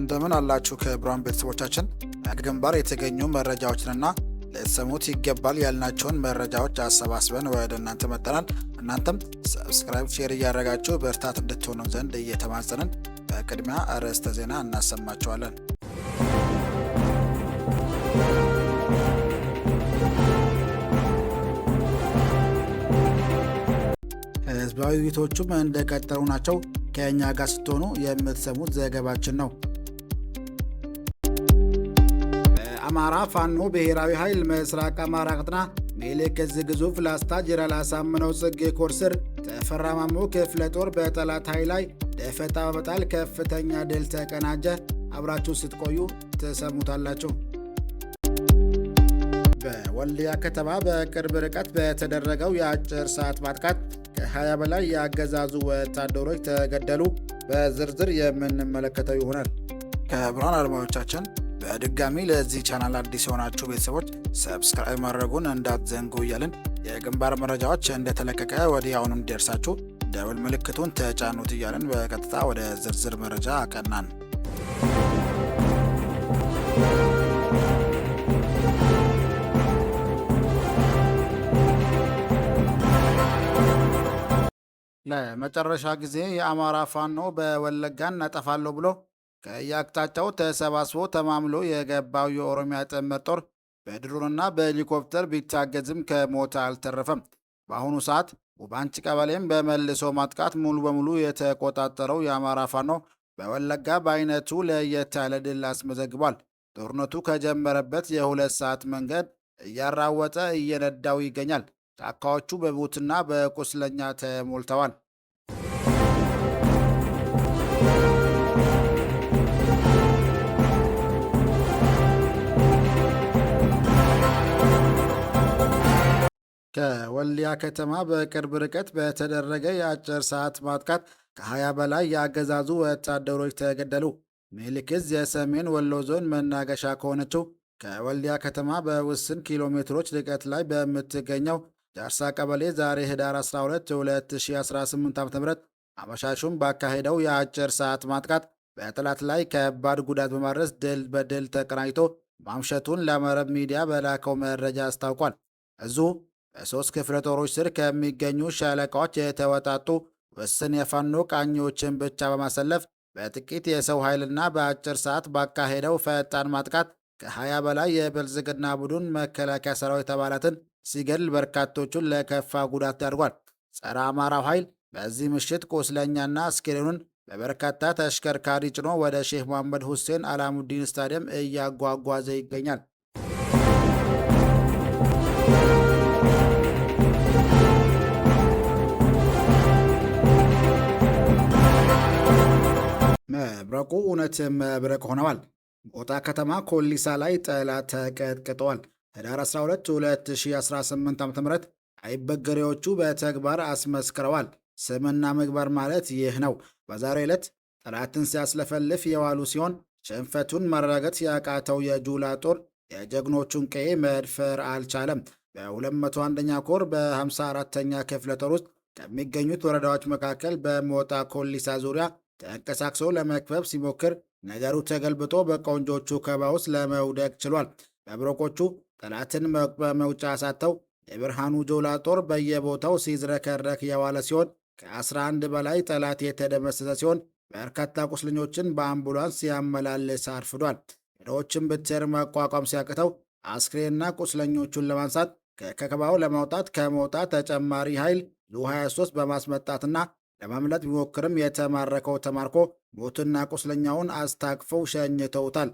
እንደምን አላችሁ ከብራን ቤተሰቦቻችን ግንባር የተገኙ መረጃዎችንና ለሰሙት ይገባል ያልናቸውን መረጃዎች አሰባስበን ወደ እናንተ መጥተናል። እናንተም ሰብስክራይብ፣ ሼር እያደረጋችሁ በርታት እንድትሆኑ ዘንድ እየተማጸንን በቅድሚያ አርዕስተ ዜና እናሰማችኋለን። ህዝባዊ ውይይቶቹም እንደቀጠሉ ናቸው። ከኛ ጋር ስትሆኑ የምትሰሙት ዘገባችን ነው። በአማራ ፋኖ ብሔራዊ ኃይል ምስራቅ አማራ ቀጠና ሜሌክ ዕዝ ግዙፍ ላስታ ጄኔራል አሳምነው ጽጌ ኮር ስር ተፈራ ማሞ ክፍለ ጦር በጠላት ኃይል ላይ ደፈጣ በመጣል ከፍተኛ ድል ተቀናጀ። አብራችሁ ስትቆዩ ትሰሙታላችሁ። በወልዲያ ከተማ በቅርብ ርቀት በተደረገው የአጭር ሰዓት ማጥቃት ከ20 በላይ የአገዛዙ ወታደሮች ተገደሉ። በዝርዝር የምንመለከተው ይሆናል። ከብርሃን አድማጮቻችን በድጋሚ ለዚህ ቻናል አዲስ የሆናችሁ ቤተሰቦች ሰብስክራይብ ማድረጉን እንዳትዘንጉ እያልን የግንባር መረጃዎች እንደተለቀቀ ወዲያውኑ እንዲደርሳችሁ ደወል ምልክቱን ተጫኑት እያልን በቀጥታ ወደ ዝርዝር መረጃ አቀናን። ለመጨረሻ ጊዜ የአማራ ፋኖ በወለጋን እናጠፋለሁ ብሎ ከየአቅጣጫው ተሰባስቦ ተማምሎ የገባው የኦሮሚያ ጥምር ጦር በድሮንና በሄሊኮፕተር ቢታገዝም ከሞት አልተረፈም። በአሁኑ ሰዓት ውባንጭ ቀበሌም በመልሶ ማጥቃት ሙሉ በሙሉ የተቆጣጠረው የአማራ ፋኖ በወለጋ በአይነቱ ለየት ያለ ድል አስመዘግቧል። ጦርነቱ ከጀመረበት የ2 ሰዓት መንገድ እያራወጠ እየነዳው ይገኛል። ጫካዎቹ በቡትና በቁስለኛ ተሞልተዋል። ከወልዲያ ከተማ በቅርብ ርቀት በተደረገ የአጭር ሰዓት ማጥቃት ከ20 በላይ የአገዛዙ ወታደሮች ተገደሉ። ሜሌክ ዕዝ የሰሜን ወሎ ዞን መናገሻ ከሆነችው ከወልዲያ ከተማ በውስን ኪሎ ሜትሮች ርቀት ላይ በምትገኘው ጃርሳ ቀበሌ ዛሬ ህዳር 12 2018 ዓ.ም አመሻሹም ባካሄደው የአጭር ሰዓት ማጥቃት በጠላት ላይ ከባድ ጉዳት በማድረስ ድል በድል ተቀናጅቶ ማምሸቱን ለመረብ ሚዲያ በላከው መረጃ አስታውቋል። እዙ በ3 ክፍለ ጦሮች ስር ከሚገኙ ሻለቃዎች የተወጣጡ ውስን የፋኖ ቃኞችን ብቻ በማሰለፍ በጥቂት የሰው ኃይልና በአጭር ሰዓት ባካሄደው ፈጣን ማጥቃት ከ20 በላይ የብልጽግና ቡድን መከላከያ ሰራዊት አባላትን ሲገድል በርካቶቹን ለከፋ ጉዳት ዳርጓል። ጸረ አማራው ኃይል በዚህ ምሽት ቁስለኛና አስክሬኑን በበርካታ ተሽከርካሪ ጭኖ ወደ ሼህ መሐመድ ሁሴን አላሙዲን ስታዲየም እያጓጓዘ ይገኛል። መብረቁ እውነትም መብረቅ ሆነዋል። ሞጣ ከተማ ኮሊሳ ላይ ጠላት ተቀጥቅጠዋል። ህዳር 12 2018 ዓ.ም አይበገሬዎቹ በተግባር አስመስክረዋል። ስምና ምግባር ማለት ይህ ነው። በዛሬው ዕለት ጠላትን ሲያስለፈልፍ የዋሉ ሲሆን ሽንፈቱን ማረጋገጥ ያቃተው የጁላ ጦር የጀግኖቹን ቀዬ መድፈር አልቻለም። በ201ኛ ኮር በ54ኛ ክፍለ ጦር ውስጥ ከሚገኙት ወረዳዎች መካከል በሞጣ ኮሊሳ ዙሪያ ተንቀሳቅሶ ለመክበብ ሲሞክር ነገሩ ተገልብጦ በቆንጆቹ ከባ ውስጥ ለመውደቅ ችሏል። መብረቆቹ ጠላትን በመውጫ አሳተው የብርሃኑ ጆላ ጦር በየቦታው ሲዝረከረክ የዋለ ሲሆን ከ11 በላይ ጠላት የተደመሰሰ ሲሆን በርካታ ቁስለኞችን በአምቡላንስ ሲያመላልስ አርፍዷል። ሄዶችን ብትር መቋቋም ሲያቅተው አስክሬንና ቁስለኞቹን ለማንሳት ከከበባው ለማውጣት ከሞጣ ተጨማሪ ኃይል ዙ23 በማስመጣትና ለማምለጥ ቢሞክርም የተማረከው ተማርኮ ሞትና ቁስለኛውን አስታቅፈው ሸኝተውታል።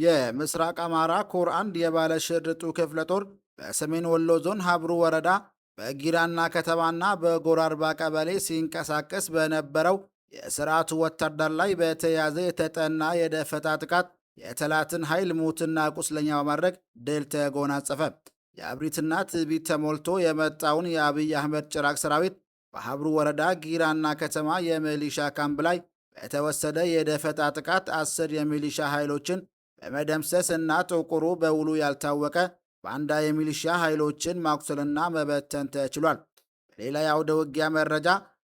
የምስራቅ አማራ ኮር 1 የባለሽርጡ ክፍለ ጦር በሰሜን ወሎ ዞን ሀብሩ ወረዳ በጊራና ከተማና በጎራርባ ቀበሌ ሲንቀሳቀስ በነበረው የስርዓቱ ወታደር ላይ በተያዘ የተጠና የደፈጣ ጥቃት የጠላትን ኃይል ሙትና ቁስለኛ በማድረግ ድል ተጎናጸፈ። የአብሪትና ትዕቢት ተሞልቶ የመጣውን የአብይ አህመድ ጭራቅ ሰራዊት በሀብሩ ወረዳ ጊራና ከተማ የሚሊሻ ካምፕ ላይ በተወሰደ የደፈጣ ጥቃት 10 የሚሊሻ ኃይሎችን በመደምሰስ እና ጥቁሩ በውሉ ያልታወቀ ባንዳ የሚሊሻ ኃይሎችን ማቁሰልና መበተን ተችሏል። በሌላ የአውደ ውጊያ መረጃ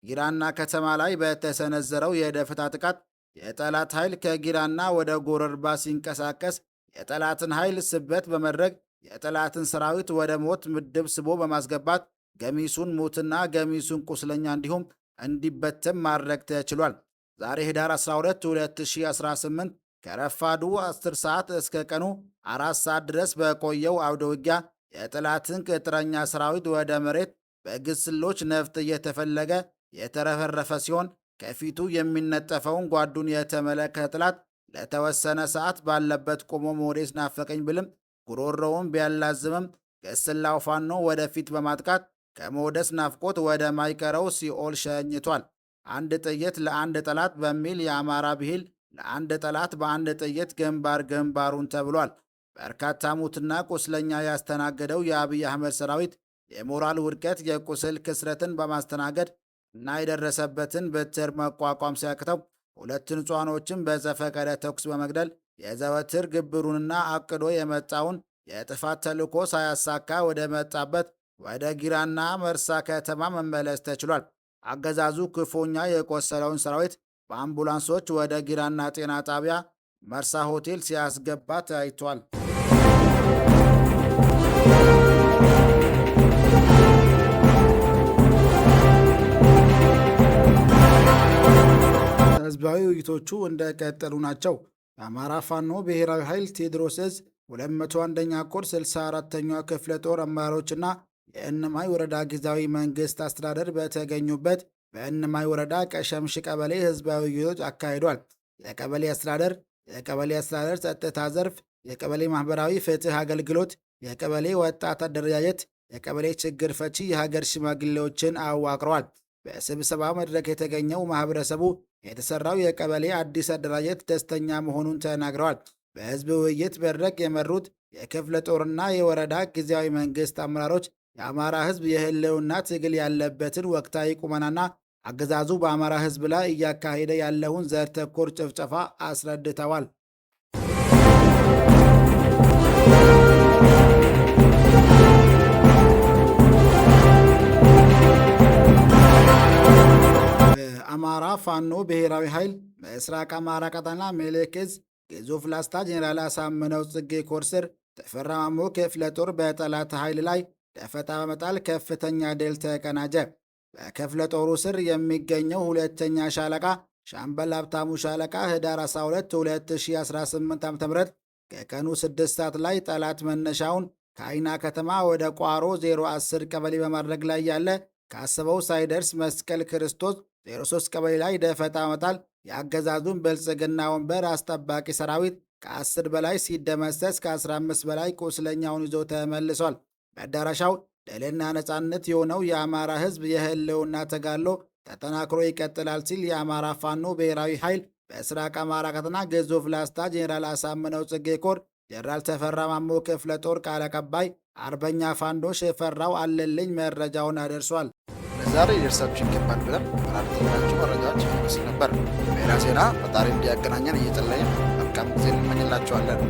ጊራና ከተማ ላይ በተሰነዘረው የደፈጣ ጥቃት የጠላት ኃይል ከጊራና ወደ ጎረርባ ሲንቀሳቀስ የጠላትን ኃይል ስበት በመድረግ የጠላትን ሰራዊት ወደ ሞት ምድብ ስቦ በማስገባት ገሚሱን ሙትና ገሚሱን ቁስለኛ እንዲሁም እንዲበተን ማድረግ ተችሏል። ዛሬ ህዳር 12 2018 ከረፋዱ 10 ሰዓት እስከ ቀኑ 4 ሰዓት ድረስ በቆየው አውደ ውጊያ የጠላትን ቅጥረኛ ሰራዊት ወደ መሬት በግስሎች ነፍጥ እየተፈለገ የተረፈረፈ ሲሆን ከፊቱ የሚነጠፈውን ጓዱን የተመለከተ ጠላት ለተወሰነ ሰዓት ባለበት ቆሞ ሞዴስ ናፈቀኝ ብልም ጉሮሮውን ቢያላዝምም ገስላው ፋኖ ወደፊት በማጥቃት ከሞደስ ናፍቆት ወደ ማይቀረው ሲኦል ሸኝቷል። አንድ ጥይት ለአንድ ጠላት በሚል የአማራ ብሂል ለአንድ ጠላት በአንድ ጥይት ግንባር ግንባሩን ተብሏል። በርካታ ሙትና ቁስለኛ ያስተናገደው የአብይ አህመድ ሰራዊት የሞራል ውድቀት የቁስል ክስረትን በማስተናገድ እና የደረሰበትን በትር መቋቋም ሲያቅተው ሁለት ንጹሃኖችን በዘፈቀደ ተኩስ በመግደል የዘወትር ግብሩንና አቅዶ የመጣውን የጥፋት ተልዕኮ ሳያሳካ ወደ መጣበት ወደ ጊራና መርሳ ከተማ መመለስ ተችሏል። አገዛዙ ክፉኛ የቆሰለውን ሰራዊት በአምቡላንሶች ወደ ጊራና ጤና ጣቢያ መርሳ ሆቴል ሲያስገባ ታይቷል። ህዝባዊ ውይይቶቹ እንደቀጠሉ ናቸው። የአማራ ፋኖ ብሔራዊ ኃይል ቴዎድሮስ ዕዝ 201ኛ ኮር 64ኛ ክፍለ ጦር አመራሮችና የእነማይ ወረዳ ጊዜያዊ መንግስት አስተዳደር በተገኙበት በእነማይ ወረዳ ቀሸምሽ ቀበሌ ህዝባዊ ውይይቶች አካሂዷል። የቀበሌ አስተዳደር ጸጥታ ዘርፍ፣ የቀበሌ ማህበራዊ ፍትህ አገልግሎት፣ የቀበሌ ወጣት አደረጃጀት፣ የቀበሌ ችግር ፈቺ የሀገር ሽማግሌዎችን አዋቅረዋል። በስብሰባ መድረክ የተገኘው ማህበረሰቡ የተሰራው የቀበሌ አዲስ አደራጀት ደስተኛ መሆኑን ተናግረዋል። በህዝብ ውይይት መድረክ የመሩት የክፍለ ጦርና የወረዳ ጊዜያዊ መንግስት አመራሮች የአማራ ህዝብ የህልውና ትግል ያለበትን ወቅታዊ ቁመናና አገዛዙ በአማራ ህዝብ ላይ እያካሄደ ያለውን ዘር ተኮር ጭፍጨፋ አስረድተዋል። የአማራ ፋኖ ብሔራዊ ኃይል በምስራቅ አማራ ቀጠና ምኒልክ ዕዝ ግዙፍ ላስታ ጄኔራል አሳምነው ጽጌ ኮር ስር ተፈራ ማሞ ክፍለ ጦር በጠላት ኃይል ላይ ደፈጣ በመጣል ከፍተኛ ድል ተቀናጀ። በክፍለ ጦሩ ስር የሚገኘው ሁለተኛ ሻለቃ ሻምበል ሀብታሙ ሻለቃ ህዳር 12 2018 ዓ.ም ከቀኑ 6 ሰዓት ላይ ጠላት መነሻውን ከአይና ከተማ ወደ ቋሮ 010 ቀበሌ በማድረግ ላይ ያለ ካሰበው ሳይደርስ መስቀል ክርስቶስ 03 ቀበሌ ላይ ደፈጣ መጣል የአገዛዙን ብልጽግና ወንበር አስጠባቂ ሰራዊት ከ10 በላይ ሲደመሰስ ከ15 በላይ ቁስለኛውን ይዞ ተመልሷል። መዳረሻው ድልና ነጻነት የሆነው የአማራ ህዝብ የህልውና ተጋድሎ ተጠናክሮ ይቀጥላል ሲል የአማራ ፋኖ ብሔራዊ ኃይል በምስራቅ አማራ ቀጠና ግዙፍ ላስታ ጄኔራል አሳምነው ጽጌ ኮር ጄኔራል ተፈራ ማሞ ክፍለ ጦር ቃል አቀባይ አርበኛ ፋንዶ ሽፈራው አለልኝ መረጃውን አደርሷል። ለዛሬ ሊደርሳችሁ ይገባል ብለን መራርተናችሁ መረጃዎች ይመስል ነበር። በሌላ ዜና ፈጣሪ እንዲያገናኘን እየጸለይን መልካም ጊዜ እንመኝላችኋለን።